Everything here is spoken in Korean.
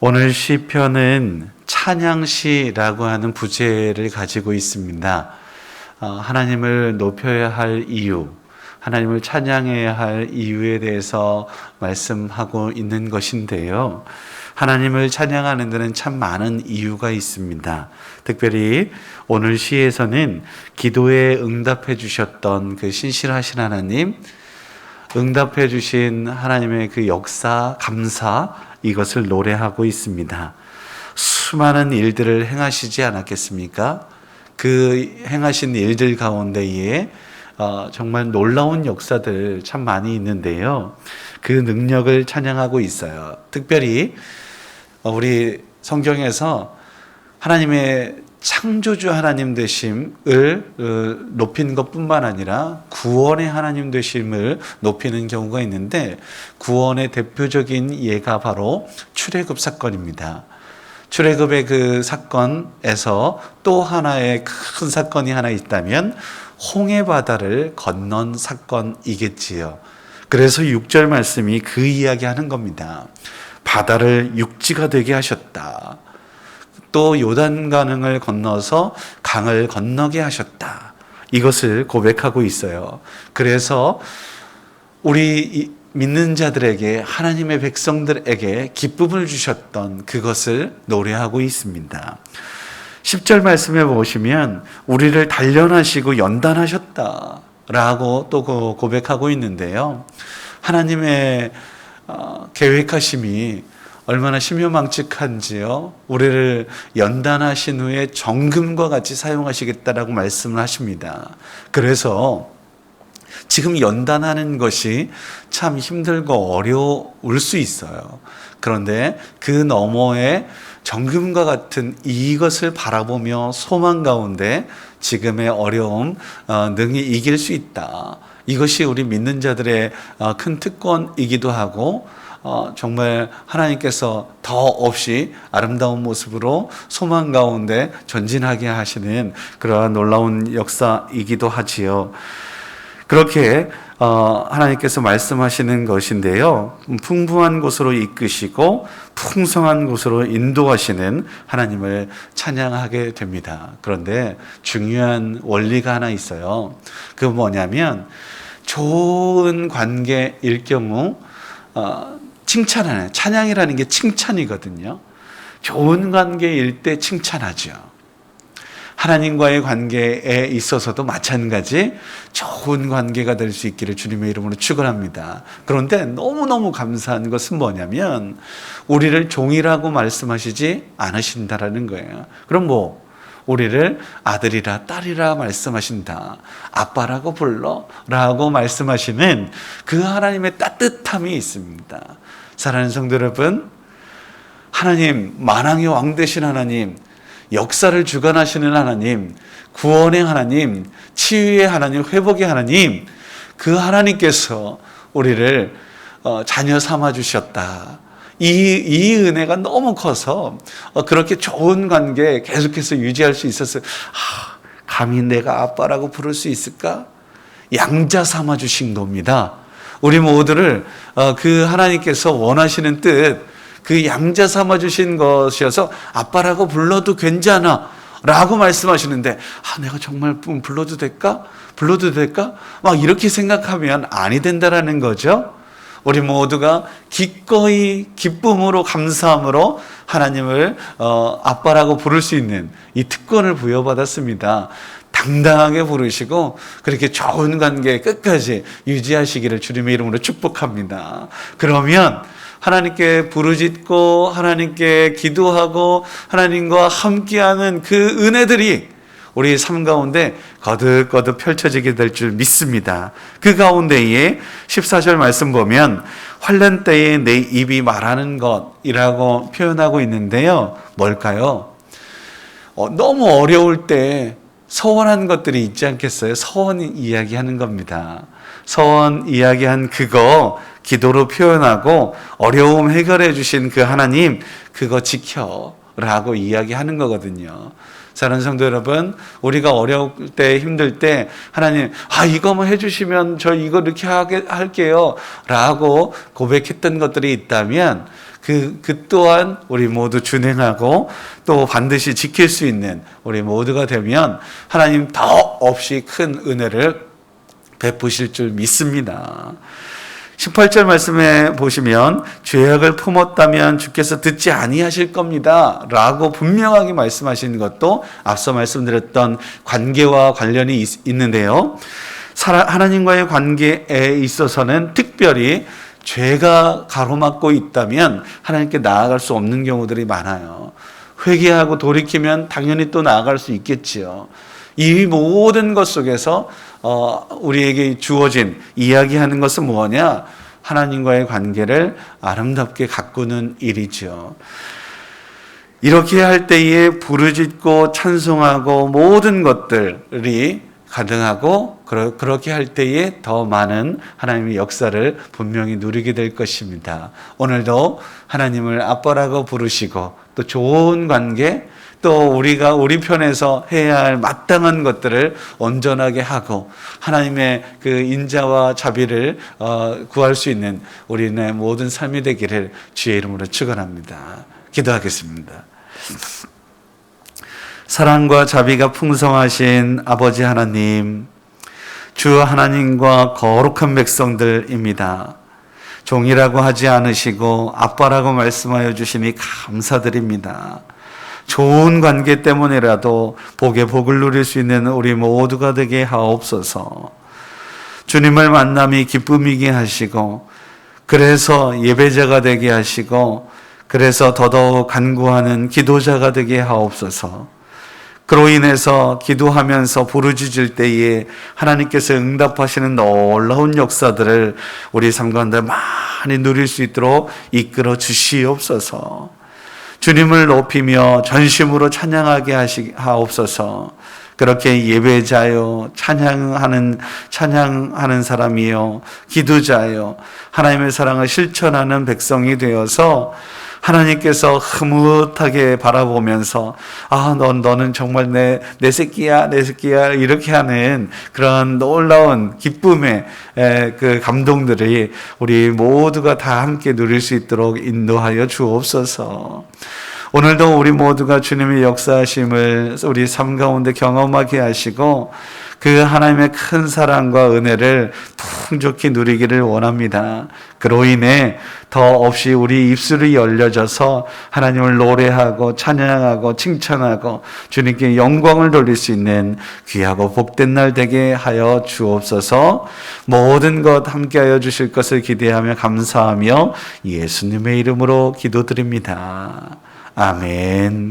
오늘 시편은 찬양시라고 하는 부제를 가지고 있습니다. 하나님을 높여야 할 이유, 하나님을 찬양해야 할 이유에 대해서 말씀하고 있는 것인데요. 하나님을 찬양하는 데는 참 많은 이유가 있습니다. 특별히 오늘 시에서는 기도에 응답해 주셨던 그 신실하신 하나님, 응답해 주신 하나님의 그 역사, 감사, 이것을 노래하고 있습니다. 수많은 일들을 행하시지 않았겠습니까? 그 행하신 일들 가운데에 정말 놀라운 역사들 참 많이 있는데요. 그 능력을 찬양하고 있어요. 특별히 우리 성경에서 하나님의 창조주 하나님 되심을 높인 것뿐만 아니라 구원의 하나님 되심을 높이는 경우가 있는데, 구원의 대표적인 예가 바로 출애굽 사건입니다. 출애굽의 그 사건에서 또 하나의 큰 사건이 하나 있다면 홍해 바다를 건넌 사건이겠지요. 그래서 6절 말씀이 그 이야기 하는 겁니다. 바다를 육지가 되게 하셨다. 또 요단강을 건너서 강을 건너게 하셨다. 이것을 고백하고 있어요. 그래서 우리 믿는 자들에게, 하나님의 백성들에게 기쁨을 주셨던 그것을 노래하고 있습니다. 10절 말씀에 보시면 우리를 단련하시고 연단하셨다 라고 또 고백하고 있는데요. 하나님의 계획하심이 얼마나 신묘망측한지요. 우리를 연단하신 후에 정금과 같이 사용하시겠다라고 말씀을 하십니다. 그래서 지금 연단하는 것이 참 힘들고 어려울 수 있어요. 그런데 그 너머에 정금과 같은 이것을 바라보며 소망 가운데 지금의 어려움 능히 이길 수 있다. 이것이 우리 믿는 자들의 큰 특권이기도 하고, 정말 하나님께서 더 없이 아름다운 모습으로 소망 가운데 전진하게 하시는 그러한 놀라운 역사이기도 하지요. 그렇게 하나님께서 말씀하시는 것인데요. 풍부한 곳으로 이끄시고 풍성한 곳으로 인도하시는 하나님을 찬양하게 됩니다. 그런데 중요한 원리가 하나 있어요. 그건 뭐냐면, 좋은 관계일 경우 칭찬하는, 찬양이라는 게 칭찬이거든요. 좋은 관계일 때 칭찬하죠. 하나님과의 관계에 있어서도 마찬가지 좋은 관계가 될 수 있기를 주님의 이름으로 축원합니다. 그런데 너무너무 감사한 것은 뭐냐면, 우리를 종이라고 말씀하시지 않으신다라는 거예요. 그럼 우리를 아들이라 딸이라 말씀하신다, 아빠라고 불러 라고 말씀하시는 그 하나님의 따뜻함이 있습니다. 사랑하는 성도 여러분, 하나님, 만왕의 왕 되신 하나님, 역사를 주관하시는 하나님, 구원의 하나님, 치유의 하나님, 회복의 하나님, 그 하나님께서 우리를 자녀 삼아 주셨다. 이 은혜가 너무 커서 그렇게 좋은 관계 계속해서 유지할 수 있었어요. 감히 내가 아빠라고 부를 수 있을까? 양자 삼아 주신 겁니다. 우리 모두를 그 하나님께서 원하시는 뜻, 그 양자 삼아 주신 것이어서 아빠라고 불러도 괜찮아 라고 말씀하시는데, 내가 정말 불러도 될까? 불러도 될까? 막 이렇게 생각하면 아니 된다라는 거죠. 우리 모두가 기꺼이 기쁨으로, 감사함으로 하나님을 아빠라고 부를 수 있는 이 특권을 부여받았습니다. 당당하게 부르시고 그렇게 좋은 관계 끝까지 유지하시기를 주님의 이름으로 축복합니다. 그러면 하나님께 부르짖고 하나님께 기도하고 하나님과 함께하는 그 은혜들이 우리 삶 가운데 거듭거듭 펼쳐지게 될 줄 믿습니다. 그 가운데에 14절 말씀 보면 환난 때에 내 입이 말하는 것이라고 표현하고 있는데요. 뭘까요? 너무 어려울 때 서원한 것들이 있지 않겠어요? 서원 이야기하는 겁니다. 서원 이야기한 그거 기도로 표현하고 어려움 해결해 주신 그 하나님, 그거 지켜라고 이야기하는 거거든요. 사랑하는 성도 여러분, 우리가 어려울 때, 힘들 때 하나님, 이거 해주시면 저 이거 이렇게 할게요 라고 고백했던 것들이 있다면, 그 또한 우리 모두 준행하고 또 반드시 지킬 수 있는 우리 모두가 되면 하나님 더없이 큰 은혜를 베푸실 줄 믿습니다. 18절 말씀에 보시면 죄악을 품었다면 주께서 듣지 아니하실 겁니다 라고 분명하게 말씀하시는 것도 앞서 말씀드렸던 관계와 관련이 있는데요. 하나님과의 관계에 있어서는 특별히 죄가 가로막고 있다면 하나님께 나아갈 수 없는 경우들이 많아요. 회개하고 돌이키면 당연히 또 나아갈 수 있겠지요. 이 모든 것 속에서 우리에게 주어진 이야기하는 것은 뭐냐? 하나님과의 관계를 아름답게 가꾸는 일이죠. 이렇게 할 때에 부르짖고 찬송하고 모든 것들이 가능하고 그렇게 할 때에 더 많은 하나님의 역사를 분명히 누리게 될 것입니다. 오늘도 하나님을 아빠라고 부르시고 또 좋은 관계 또 우리가 우리 편에서 해야 할 마땅한 것들을 온전하게 하고 하나님의 그 인자와 자비를 구할 수 있는 우리의 모든 삶이 되기를 주의 이름으로 축원합니다. 기도하겠습니다. 사랑과 자비가 풍성하신 아버지 하나님, 주 하나님과 거룩한 백성들입니다. 종이라고 하지 않으시고 아빠라고 말씀하여 주시니 감사드립니다. 좋은 관계 때문이라도 복의 복을 누릴 수 있는 우리 모두가 되게 하옵소서. 주님을 만남이 기쁨이게 하시고 그래서 예배자가 되게 하시고 그래서 더더욱 간구하는 기도자가 되게 하옵소서. 그로 인해서 기도하면서 부르짖을 때에 하나님께서 응답하시는 놀라운 역사들을 우리 삶 가운데 많이 누릴 수 있도록 이끌어 주시옵소서. 주님을 높이며 전심으로 찬양하게 하옵소서. 그렇게 예배자요, 찬양하는 사람이요, 기도자요, 하나님의 사랑을 실천하는 백성이 되어서 하나님께서 흐뭇하게 바라보면서 너는 정말 내 새끼야 이렇게 하는 그런 놀라운 기쁨의 그 감동들이 우리 모두가 다 함께 누릴 수 있도록 인도하여 주옵소서. 오늘도 우리 모두가 주님의 역사하심을 우리 삶 가운데 경험하게 하시고 그 하나님의 큰 사랑과 은혜를 풍족히 누리기를 원합니다. 그로 인해 더없이 우리 입술이 열려져서 하나님을 노래하고 찬양하고 칭찬하고 주님께 영광을 돌릴 수 있는 귀하고 복된 날 되게 하여 주옵소서. 모든 것 함께하여 주실 것을 기대하며 감사하며 예수님의 이름으로 기도드립니다. 아멘.